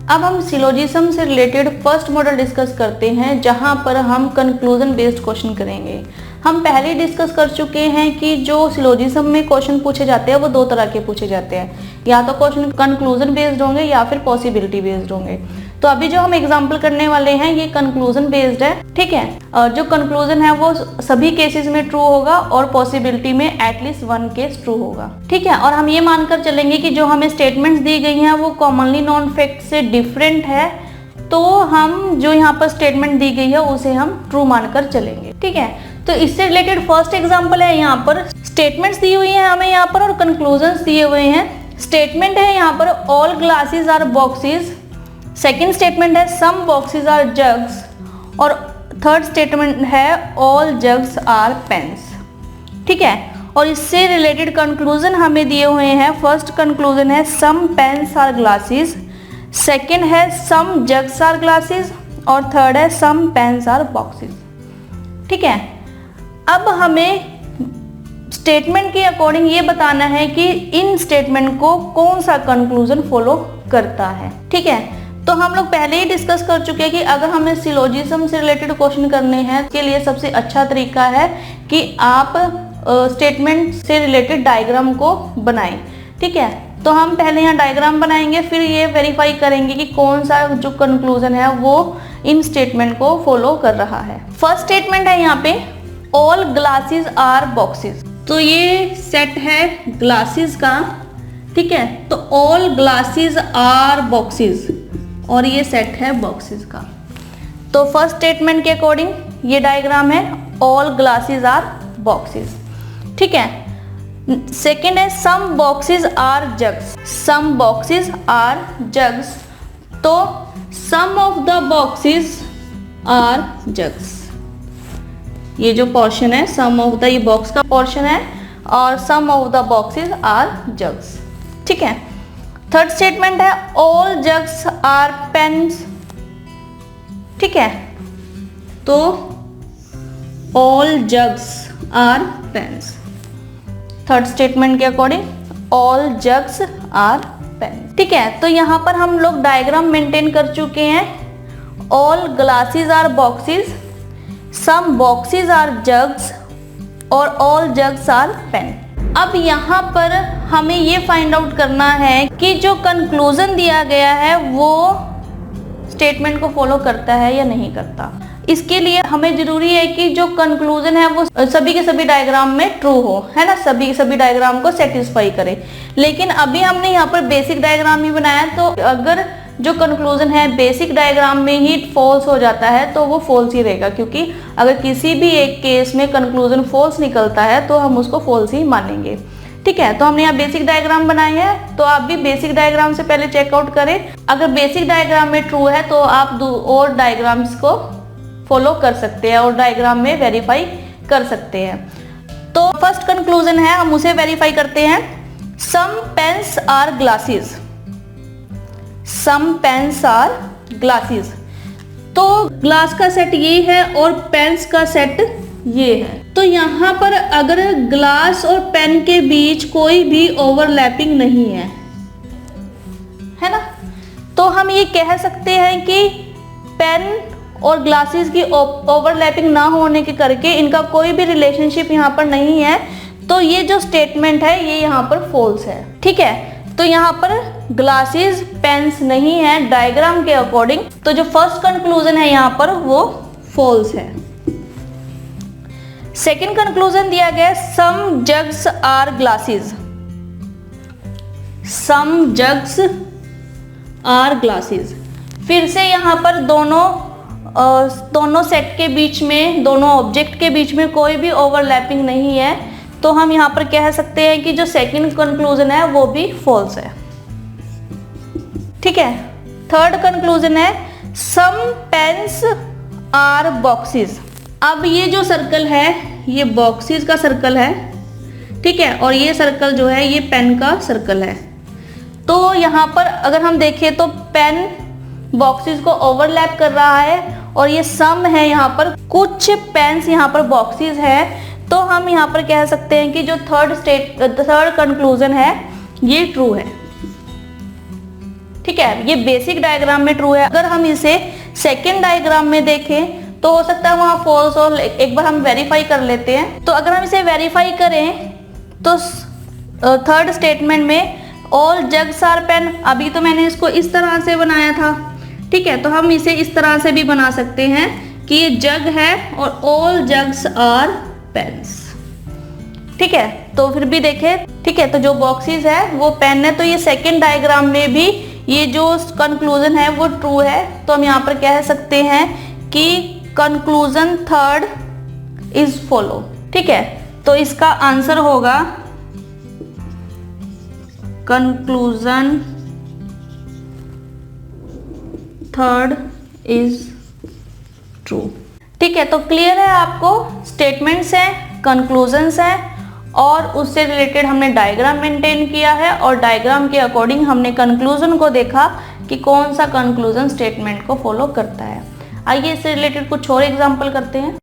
अब हम सिलोजिज्म से रिलेटेड फर्स्ट मॉडल डिस्कस करते हैं, जहां पर हम कंक्लूजन बेस्ड क्वेश्चन करेंगे। हम पहले डिस्कस कर चुके हैं कि जो सिलोजिज्म में क्वेश्चन पूछे जाते हैं वो दो तरह के पूछे जाते हैं, या तो क्वेश्चन कंक्लूजन बेस्ड होंगे या फिर पॉसिबिलिटी बेस्ड होंगे। तो अभी जो हम एग्जाम्पल करने वाले हैं ये कंक्लूजन बेस्ड है, ठीक है। जो कंक्लूजन है वो सभी केसेस में ट्रू होगा और पॉसिबिलिटी में एटलीस्ट वन केस ट्रू होगा, ठीक है। और हम ये मानकर चलेंगे कि जो हमें स्टेटमेंट्स दी गई हैं वो कॉमनली नॉन फैक्ट से डिफरेंट है, तो हम जो यहाँ पर स्टेटमेंट दी गई है उसे हम ट्रू मानकर चलेंगे, ठीक है। तो इससे रिलेटेड फर्स्ट एग्जाम्पल है, यहाँ पर स्टेटमेंट्स दी हुई है हमें यहाँ पर और कंक्लूजन्स दिए हुए हैं। स्टेटमेंट है यहाँ पर all glasses are boxes, second statement है सम बॉक्सेस आर जग्स, और थर्ड स्टेटमेंट है ऑल जग्स आर पेन्स, ठीक है। और इससे रिलेटेड कंक्लूजन हमें दिए हुए हैं। फर्स्ट कंक्लूजन है सम पेन्स आर ग्लासेस, सेकेंड है सम जग्स आर ग्लासेस, और थर्ड है सम पेन्स आर बॉक्सेस, ठीक है। अब हमें स्टेटमेंट के अकॉर्डिंग ये बताना है कि इन स्टेटमेंट को कौन सा कंक्लूजन फॉलो करता है, ठीक है। तो हम लोग पहले ही डिस्कस कर चुके हैं कि अगर हमें सिलोजिज्म से रिलेटेड क्वेश्चन करने हैं, के लिए सबसे अच्छा तरीका है कि आप स्टेटमेंट से रिलेटेड डायग्राम को बनाएं, ठीक है। तो हम पहले यहाँ डायग्राम बनाएंगे, फिर ये वेरीफाई करेंगे कि कौन सा जो कंक्लूजन है वो इन स्टेटमेंट को फॉलो कर रहा है। फर्स्ट स्टेटमेंट है यहाँ पे ऑल ग्लासेस आर बॉक्सेस, तो ये सेट है ग्लासेस का, ठीक है। तो ऑल ग्लासेस आर बॉक्सेस, और ये सेट है बॉक्सेस का। तो फर्स्ट स्टेटमेंट के अकॉर्डिंग ये डायग्राम है ऑल ग्लासेस आर बॉक्सेस, ठीक है। सेकेंड है some boxes are jugs, some boxes are jugs, तो some of the boxes are jugs, ये जो पोर्शन है सम ऑफ द, ये बॉक्स का पोर्शन है, और some of the boxes are jugs, ठीक है। थर्ड स्टेटमेंट है ऑल जग्स आर पेन्स, ठीक है। तो all jugs are pens, third statement के according all jugs are pens, ठीक है। तो यहाँ पर हम लोग डायग्राम मेंटेन कर चुके हैं। All glasses are boxes, some boxes are jugs, और ऑल जग्स आर पेन। अब यहाँ पर हमें ये फाइंड आउट करना है कि जो कंक्लूजन दिया गया है वो स्टेटमेंट को फॉलो करता है या नहीं करता। इसके लिए हमें जरूरी है कि जो कंक्लूजन है वो सभी के सभी डायग्राम में ट्रू हो, है ना, सभी के सभी डायग्राम को सेटिस्फाई करे। लेकिन अभी हमने यहाँ पर बेसिक डायग्राम ही बनाया, तो अगर जो कंक्लूजन है बेसिक डायग्राम में ही फॉल्स हो जाता है तो वो फॉल्स ही रहेगा, क्योंकि अगर किसी भी एक केस में कंक्लूजन फॉल्स निकलता है तो हम उसको फॉल्स ही मानेंगे, ठीक है। तो हमने यहाँ बेसिक डायग्राम बनाए हैं, तो आप भी बेसिक डायग्राम से पहले चेकआउट करें। अगर बेसिक डायग्राम में ट्रू है तो आप और डायग्राम्स को फॉलो कर सकते हैं और डायग्राम में वेरीफाई कर सकते हैं। तो फर्स्ट कंक्लूजन है, हम उसे वेरीफाई करते हैं। सम pens are glasses, some pens are glasses, तो ग्लास का सेट ये है और पेन्स का सेट ये है। तो यहाँ पर अगर ग्लास और पेन के बीच कोई भी ओवरलैपिंग नहीं है ना, तो हम ये कह सकते हैं कि पेन और ग्लासेस की ओवरलैपिंग ना होने के करके इनका कोई भी रिलेशनशिप यहाँ पर नहीं है। तो ये जो स्टेटमेंट है ये यहाँ पर फॉल्स है, ठीक है। तो यहाँ पर ग्लासेस पेन्स नहीं है डायग्राम के अकॉर्डिंग, तो जो फर्स्ट कंक्लूजन है यहाँ पर वो फॉल्स है। सेकेंड कंक्लूजन दिया गया सम jugs are glasses, some jugs are glasses. फिर से यहाँ पर दोनों सेट के बीच में, दोनों ऑब्जेक्ट के बीच में कोई भी ओवरलैपिंग नहीं है, तो हम यहाँ पर कह सकते हैं कि जो सेकंड कंक्लूजन है वो भी फॉल्स है, ठीक है। थर्ड कंक्लूजन है सम पेन्स आर बॉक्सेस। अब ये जो सर्कल है ये बॉक्सेस का सर्कल है, ठीक है, और ये सर्कल जो है ये पेन का सर्कल है। तो यहाँ पर अगर हम देखें तो पेन बॉक्सेस को ओवरलैप कर रहा है, और ये सम है, यहाँ पर कुछ पेन्स यहाँ पर बॉक्सेस है। तो हम यहाँ पर कह सकते हैं कि जो थर्ड कंक्लूजन है ये ट्रू है, ठीक ठीक है, ये बेसिक डायग्राम में ट्रू है। अगर हम इसे सेकेंड डायग्राम में देखें तो हो सकता है वहां फॉल्स हो। एक बार हम वेरीफाई कर लेते हैं। तो अगर हम इसे वेरीफाई करें तो थर्ड स्टेटमेंट में ऑल जग्स आर पेन, अभी तो मैंने इसको इस तरह से बनाया था, ठीक है, तो हम इसे इस तरह से भी बना सकते हैं कि ये जग है और ऑल जग्स आर पेन्स, ठीक है। तो फिर भी देखें, ठीक है, तो जो बॉक्सेस है वो पेन है, तो ये सेकेंड डायग्राम में भी ये जो कंक्लूजन है वो ट्रू है। तो हम यहाँ पर कह सकते हैं कि कंक्लूजन थर्ड इज फॉलो, ठीक है। तो इसका आंसर होगा कंक्लूजन थर्ड इज ट्रू, ठीक है। तो क्लियर है आपको, स्टेटमेंट्स हैं, कंक्लूजन्स हैं और उससे रिलेटेड हमने डायग्राम मेंटेन किया है और डायग्राम के अकॉर्डिंग हमने कंक्लूजन को देखा कि कौन सा कंक्लूजन स्टेटमेंट को फॉलो करता है। आइए इससे रिलेटेड कुछ और एग्जांपल करते हैं।